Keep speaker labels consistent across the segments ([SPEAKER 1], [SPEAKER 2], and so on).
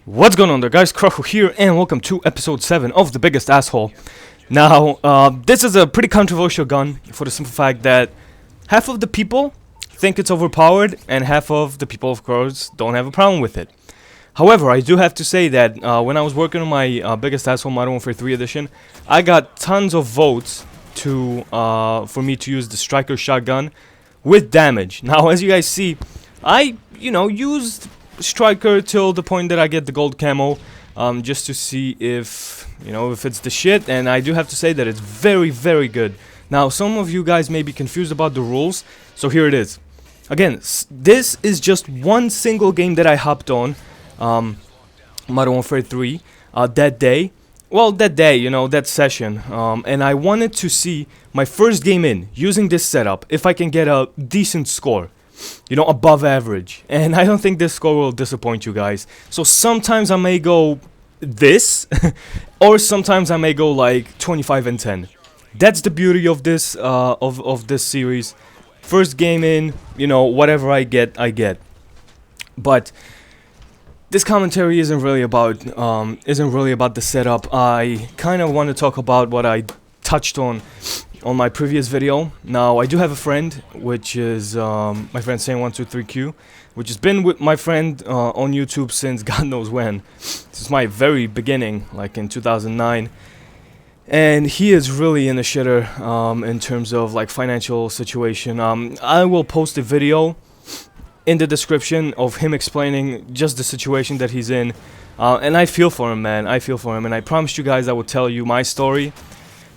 [SPEAKER 1] What's going on there, guys? Croco here, and welcome to episode 7 of The Biggest Asshole. Now, this is a pretty controversial gun for the simple fact that half of the people think it's overpowered, and half of the people, of course, don't have a problem with it. However, I do have to say that when I was working on my Biggest Asshole Modern Warfare 3 edition, I got tons of votes for me to use the striker shotgun with damage. Now, as you guys see, I used striker till the point that I get the gold camo, just to see if it's the shit, and I do have to say that it's very, very good. Now, some of you guys may be confused about the rules, so here it is. Again, this is just one single game that I hopped on, Modern Warfare 3, that day. Well, that session, and I wanted to see my first game in, using this setup, if I can get a decent score. Above average. And I don't think this score will disappoint you guys. So sometimes I may go this, or sometimes I may go like 25 and 10. That's the beauty of this of this series. First game in, whatever I get, I get. But this commentary isn't really about the setup. I kind of want to talk about what I touched on my previous video. Now, I do have a friend, which is my friend Saying123Q, which has been with my friend on YouTube since God knows when, since my very beginning, like in 2009. And he is really in the shitter in terms of like financial situation. I will post a video in the description of him explaining just the situation that he's in, and I feel for him, man. I feel for him, and I promised you guys I would tell you my story.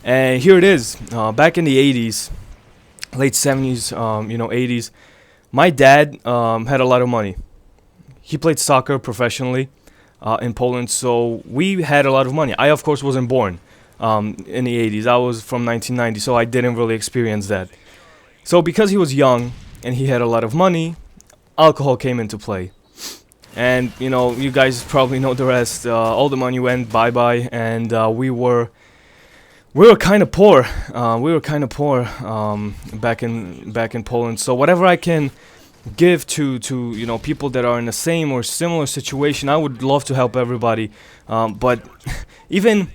[SPEAKER 1] And here it is. Back in the 80s, late 70s, 80s, my dad had a lot of money. He played soccer professionally in Poland, so we had a lot of money. I, of course, wasn't born in the 80s. I was from 1990, so I didn't really experience that. So because he was young and he had a lot of money, alcohol came into play. And, you guys probably know the rest. All the money went bye-bye, and we were kind of poor. Back in Poland. So whatever I can give to people that are in the same or similar situation, I would love to help everybody. But even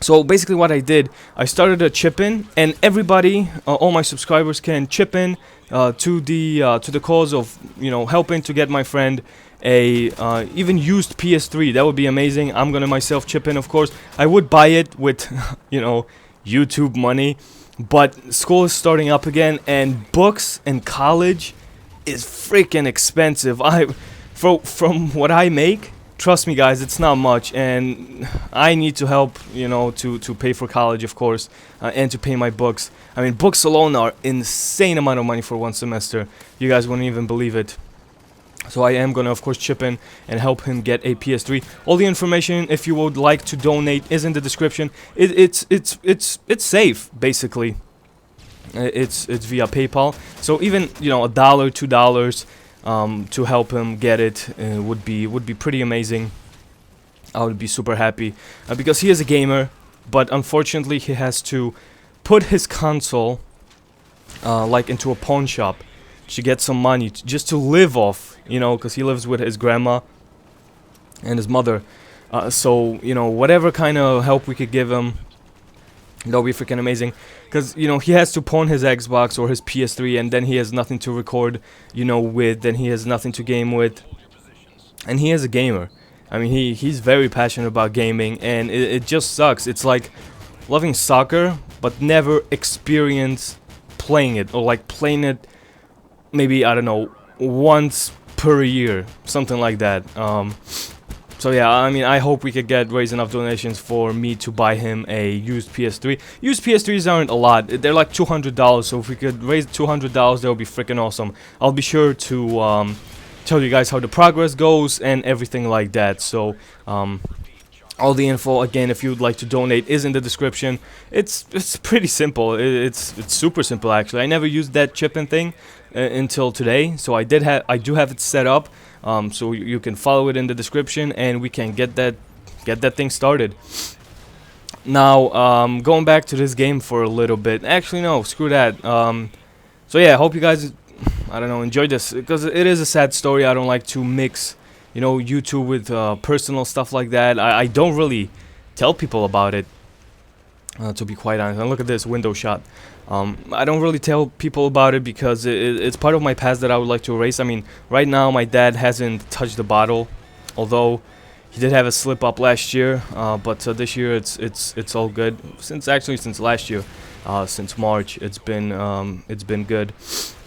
[SPEAKER 1] so, basically what I did, I started a chip in, and everybody, all my subscribers can chip in to the cause of helping to get my friend a even used PS3. That would be amazing. I'm gonna myself chip in, of course. I would buy it with YouTube money, but school is starting up again, and books and college is freaking expensive. From what I make, trust me guys, it's not much, and I need to help to pay for college, of course, and to pay my books. I mean, books alone are insane amount of money for one semester. You guys wouldn't even believe it. So I am gonna, of course, chip in and help him get a PS3. All the information, if you would like to donate, is in the description. It's safe, basically. It's via PayPal. So even $1, $2 to help him get it would be pretty amazing. I would be super happy because he is a gamer, but unfortunately he has to put his console like into a pawn shop to get some money just to live off, because he lives with his grandma and his mother. So whatever kind of help we could give him, that'll be freaking amazing. Because he has to pawn his Xbox or his PS3, and then he has nothing to record, with. Then he has nothing to game with, and he is a gamer. I mean, he's very passionate about gaming, and it just sucks. It's like loving soccer, but never experience playing it, or like playing it maybe, I don't know, once per year, something like that. So yeah, I mean, I hope we could raise enough donations for me to buy him a used PS3. Used PS3s aren't a lot. They're like $200, so if we could raise $200, that would be freaking awesome. I'll be sure to tell you guys how the progress goes and everything like that. So all the info, again, if you would like to donate, is in the description. It's pretty simple. It's super simple, actually. I never used that chip-in thing until today, so I do have it set up. So you can follow it in the description, and we can get that thing started. Now, going back to this game for a little bit. Actually, no, screw that. So yeah, I hope you guys, I don't know, enjoyed this, because it is a sad story. I don't like to mix YouTube with personal stuff like that. I don't really tell people about it, to be quite honest. And look at this window shot. I don't really tell people about it because it's part of my past that I would like to erase. I mean, right now my dad hasn't touched the bottle, although he did have a slip up last year. But this year it's all good. Since last year, since March, it's been good.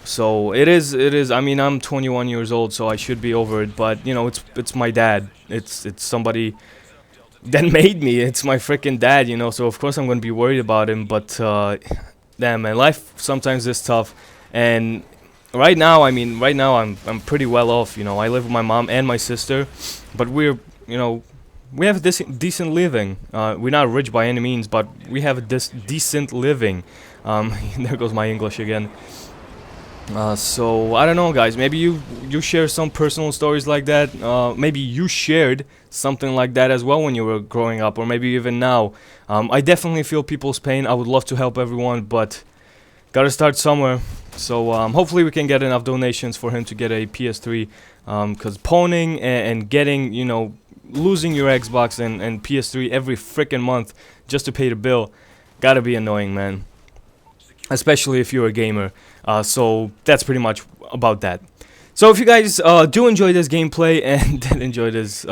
[SPEAKER 1] So it is. I mean, I'm 21 years old, so I should be over it. But it's my dad. It's somebody that made me. It's my freaking dad. So of course I'm gonna be worried about him. But damn, man, life sometimes is tough. And right now I'm pretty well off. I live with my mom and my sister, but we have a decent living. We're not rich by any means, but we have a decent living. There goes my English again. So I don't know, guys. Maybe you share some personal stories like that. Maybe you shared something like that as well when you were growing up, or maybe even now. I definitely feel people's pain. I would love to help everyone, but gotta start somewhere. So hopefully we can get enough donations for him to get a PS3. Because pawning and getting, losing your Xbox and PS3 every freaking month just to pay the bill, gotta be annoying, man. Especially if you're a gamer. So that's pretty much about that. So if you guys do enjoy this gameplay and did enjoy this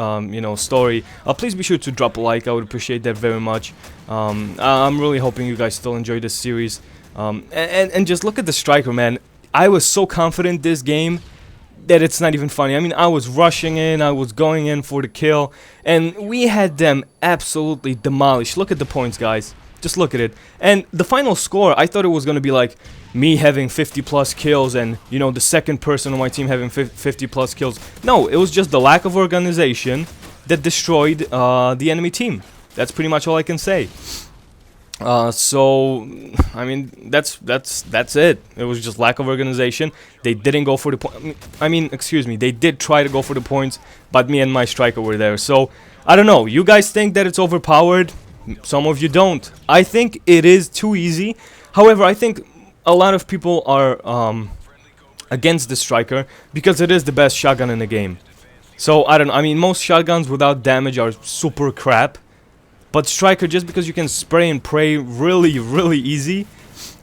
[SPEAKER 1] story, please be sure to drop a like. I would appreciate that very much. I'm really hoping you guys still enjoy this series. And just look at the striker, man. I was so confident this game that it's not even funny. I mean, I was rushing in, I was going in for the kill, and we had them absolutely demolished. Look at the points, guys. Just look at it. And the final score, I thought it was going to be like me having 50 plus kills and, the second person on my team having 50 plus kills. No, it was just the lack of organization that destroyed the enemy team. That's pretty much all I can say. So, I mean, that's it. It was just lack of organization. They didn't go for the point. They did try to go for the points, but me and my striker were there. So, I don't know. You guys think that it's overpowered? Some of you don't. I think it is too easy. However, I think a lot of people are against the striker because it is the best shotgun in the game. So, I mean, most shotguns without damage are super crap. But striker, just because you can spray and pray really, really easy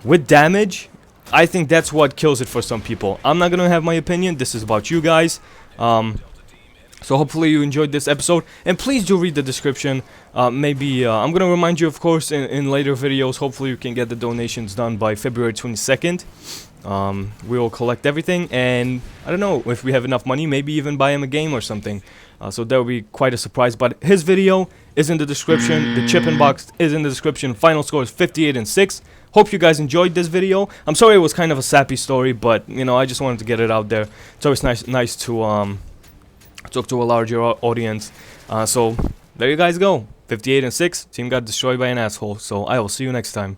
[SPEAKER 1] with damage, I think that's what kills it for some people. I'm not gonna have my opinion. This is about you guys. So hopefully you enjoyed this episode, and please do read the description. Maybe I'm gonna remind you, of course, in later videos. Hopefully you can get the donations done by February 22nd. We will collect everything, and I don't know if we have enough money, maybe even buy him a game or something. So that would be quite a surprise. But his video is in the description. The chip in box is in the description. Final score is 58-6. Hope you guys enjoyed this video. I'm sorry it was kind of a sappy story, but I just wanted to get it out there. It's always nice to talk to a larger audience. So there you guys go. 58-6. Team got destroyed by an asshole. So I will see you next time.